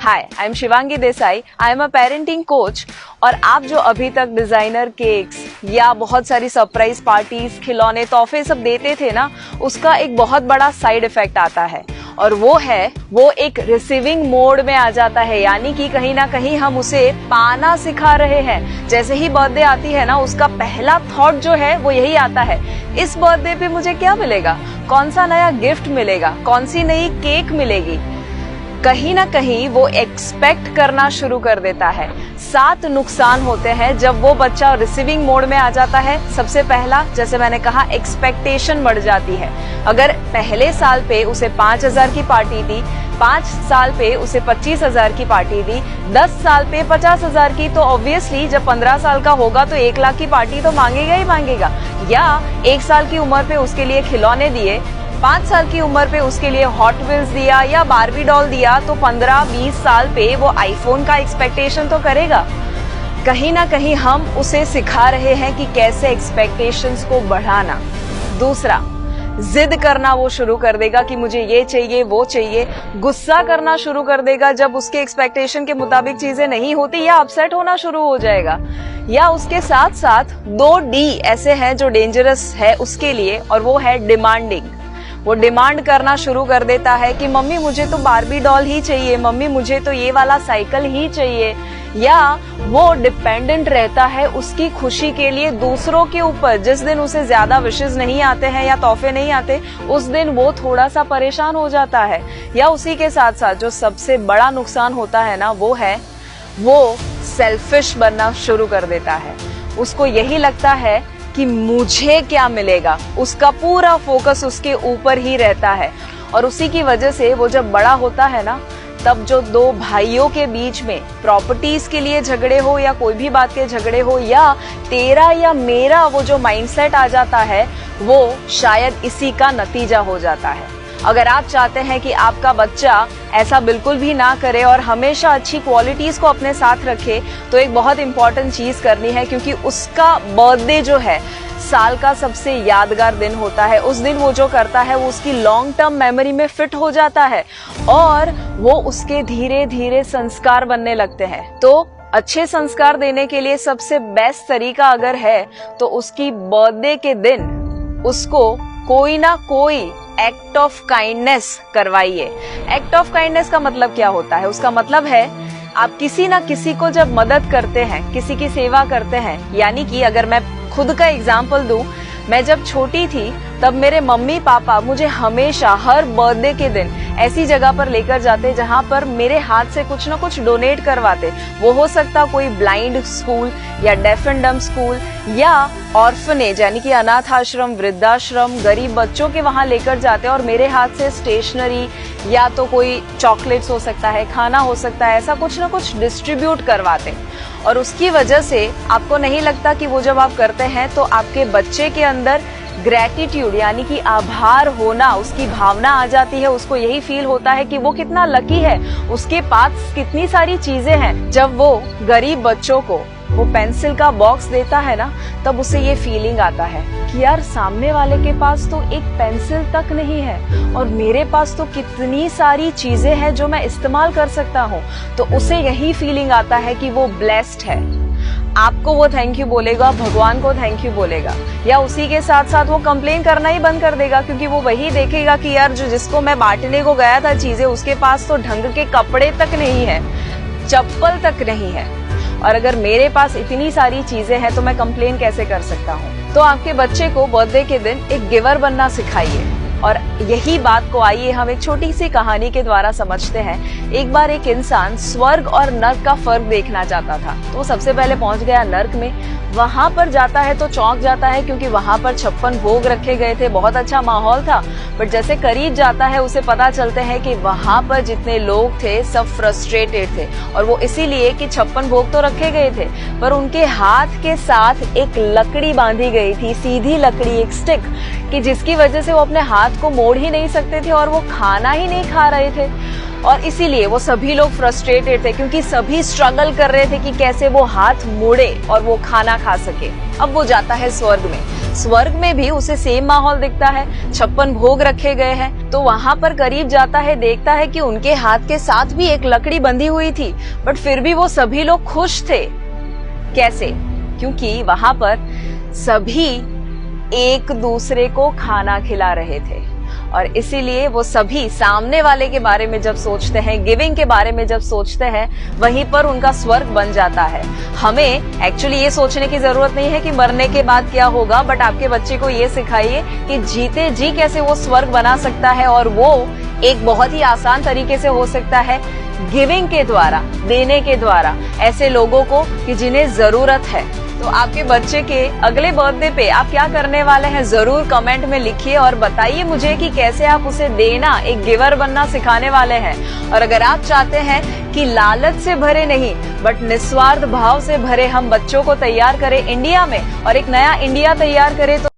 Hi, I am Shivangi Desai. I am a parenting coach. और आप जो अभी तक डिजाइनर केक्स या बहुत सारी सरप्राइज पार्टीज, खिलौने, तोहफे सब देते थे ना, उसका एक बहुत बड़ा साइड इफेक्ट आता है और वो एक रिसीविंग मोड में आ जाता है। यानी कि कहीं ना कहीं हम उसे पाना सिखा रहे हैं। जैसे ही बर्थडे आती है ना, उसका पहला थॉट जो है वो यही आता है, इस बर्थडे पे मुझे क्या मिलेगा, कौन सा नया गिफ्ट मिलेगा, कौन सी नई केक मिलेगी। कहीं ना कहीं वो एक्सपेक्ट करना शुरू कर देता है। 7 नुकसान होते हैं जब वो बच्चा रिसीविंग मोड में आ जाता है। सबसे पहला, जैसे मैंने कहा, एक्सपेक्टेशन बढ़ जाती है। अगर पहले साल पे उसे 5,000 की पार्टी दी, 5 साल पे उसे 25,000 की पार्टी दी, 10 साल पे 50,000 की, तो ऑब्वियसली जब 15 साल का होगा तो 1 लाख की पार्टी तो मांगेगा ही मांगेगा। या 1 साल की उम्र पे उसके लिए खिलौने दिए, 5 साल की उम्र पे उसके लिए हॉट व्हील्स दिया या बारबी डॉल दिया, तो 15-20 साल पे वो आईफोन का एक्सपेक्टेशन तो करेगा। कहीं ना कहीं हम उसे सिखा रहे हैं कि कैसे एक्सपेक्टेशंस को बढ़ाना। दूसरा, जिद करना वो शुरू कर देगा कि मुझे ये चाहिए, वो चाहिए। गुस्सा करना शुरू कर देगा जब उसके एक्सपेक्टेशन के मुताबिक चीजें नहीं होती, या अपसेट होना शुरू हो जाएगा। या उसके साथ साथ 2D ऐसे हैं जो डेंजरस है उसके लिए, और वो है डिमांडिंग। वो डिमांड करना शुरू कर देता है कि मम्मी मुझे तो बारबी डॉल ही चाहिए, मम्मी मुझे तो ये वाला साइकिल ही चाहिए। या वो डिपेंडेंट रहता है उसकी खुशी के लिए दूसरों के ऊपर। जिस दिन उसे ज्यादा विशेस नहीं आते हैं या तोहफे नहीं आते, उस दिन वो थोड़ा सा परेशान हो जाता है। या उसी के साथ साथ जो सबसे बड़ा नुकसान होता है ना, वो सेल्फिश बनना शुरू कर देता है। उसको यही लगता है कि मुझे क्या मिलेगा, उसका पूरा फोकस उसके ऊपर ही रहता है। और उसी की वजह से वो जब बड़ा होता है ना, तब जो 2 भाइयों के बीच में प्रॉपर्टीज के लिए झगड़े हो या कोई भी बात के झगड़े हो, या तेरा या मेरा वो जो माइंडसेट आ जाता है, वो शायद इसी का नतीजा हो जाता है। अगर आप चाहते हैं कि आपका बच्चा ऐसा बिल्कुल भी ना करे और हमेशा अच्छी क्वालिटीज को अपने साथ रखे, तो एक बहुत इंपॉर्टेंट चीज करनी है, क्योंकि उसका बर्थडे जो है साल का सबसे यादगार दिन होता है। उस दिन वो जो करता है वो उसकी लॉन्ग टर्म मेमोरी में फिट हो जाता है और वो उसके धीरे धीरे संस्कार बनने लगते हैं। तो अच्छे संस्कार देने के लिए सबसे बेस्ट तरीका अगर है, तो उसकी बर्थडे के दिन उसको कोई ना कोई एक्ट ऑफ काइंडनेस करवाइए। एक्ट ऑफ काइंडनेस का मतलब क्या होता है? उसका मतलब है आप किसी ना किसी को जब मदद करते हैं, किसी की सेवा करते हैं। यानी कि अगर मैं खुद का एग्जाम्पल दूं, मैं जब छोटी थी तब मेरे मम्मी पापा मुझे हमेशा हर बर्थडे के दिन ऐसी जगह पर लेकर जाते जहां पर मेरे हाथ से कुछ ना कुछ डोनेट करवाते। वो हो सकता कोई ब्लाइंड स्कूल या डेफ एंड डम्ब स्कूल या ऑर्फनेज यानी कि अनाथ आश्रम, वृद्धाश्रम, गरीब बच्चों के वहां लेकर जाते और मेरे हाथ से स्टेशनरी या तो कोई चॉकलेट्स हो सकता है, खाना हो सकता है, ऐसा कुछ ना कुछ डिस्ट्रीब्यूट करवाते। और उसकी वजह से आपको नहीं लगता कि वो जब आप करते हैं तो आपके बच्चे के अंदर ग्रेटिट्यूड यानी कि आभार होना, उसकी भावना आ जाती है। उसको यही फील होता है कि वो कितना लकी है, उसके पास कितनी सारी चीजें हैं। जब वो गरीब बच्चों को वो पेंसिल का बॉक्स देता है ना, तब उसे ये फीलिंग आता है कि यार सामने वाले के पास तो एक पेंसिल तक नहीं है और मेरे पास तो कितनी सारी चीजें हैं जो मैं इस्तेमाल कर सकता हूँ। तो उसे यही फीलिंग आता है कि वो ब्लेस्ड है। आपको वो थैंक यू बोलेगा, भगवान को थैंक यू बोलेगा, या उसी के साथ साथ वो कंप्लेन करना ही बंद कर देगा, क्योंकि वो वही देखेगा कि यार जो जिसको मैं बांटने को गया था चीजें, उसके पास तो ढंग के कपड़े तक नहीं है, चप्पल तक नहीं है, और अगर मेरे पास इतनी सारी चीजें हैं तो मैं कंप्लेन कैसे कर सकता हूँ। तो आपके बच्चे को बर्थडे के दिन एक गिवर बनना सिखाइए। और यही बात को आइए हम एक छोटी सी कहानी के द्वारा समझते हैं। एक बार एक इंसान स्वर्ग और नर्क का फर्क देखना चाहता था, तो वो सबसे पहले पहुंच गया नर्क में। वहां पर जाता है तो चौंक जाता है, क्योंकि वहां पर 56 भोग रखे गए थे, बहुत अच्छा माहौल था। बट जैसे करीब जाता है उसे पता चलते हैं कि वहां पर जितने लोग थे सब फ्रस्ट्रेटेड थे, और वो इसीलिए कि 56 भोग तो रखे गए थे पर उनके हाथ के साथ एक लकड़ी बांधी गई थी, सीधी लकड़ी, एक स्टिक, कि जिसकी वजह से वो अपने हाथ को मोड़ ही नहीं सकते थे और वो खाना ही नहीं खा रहे थे। और इसीलिए वो सभी लोग फ्रस्ट्रेटेड थे, क्योंकि सभी स्ट्रगल कर रहे थे कि कैसे वो हाथ मोड़े और वो खाना खा सके। अब वो जाता है स्वर्ग में। स्वर्ग में भी उसे सेम माहौल दिखता है, 56 भोग रखे गए हैं। तो वहां पर करीब जाता है, देखता है कि उनके हाथ के साथ भी एक लकड़ी बंधी हुई थी, बट फिर भी वो सभी लोग खुश थे। कैसे? क्योंकि वहां पर सभी एक दूसरे को खाना खिला रहे थे, और इसीलिए वो सभी सामने वाले के बारे में जब सोचते हैं, गिविंग के बारे में जब सोचते हैं, वहीं पर उनका स्वर्ग बन जाता है। हमें एक्चुअली ये सोचने की जरूरत नहीं है कि मरने के बाद क्या होगा, बट आपके बच्चे को ये सिखाइए कि जीते जी कैसे वो स्वर्ग बना सकता है, और वो एक बहुत ही आसान तरीके से हो सकता है, गिविंग के द्वारा, देने के द्वारा, ऐसे लोगों को कि जिन्हें जरूरत है। तो आपके बच्चे के अगले बर्थडे पे आप क्या करने वाले हैं, जरूर कमेंट में लिखिए और बताइए मुझे कि कैसे आप उसे देना, एक गिवर बनना सिखाने वाले हैं। और अगर आप चाहते हैं कि लालच से भरे नहीं बट निस्वार्थ भाव से भरे हम बच्चों को तैयार करें इंडिया में, और एक नया इंडिया तैयार करें, तो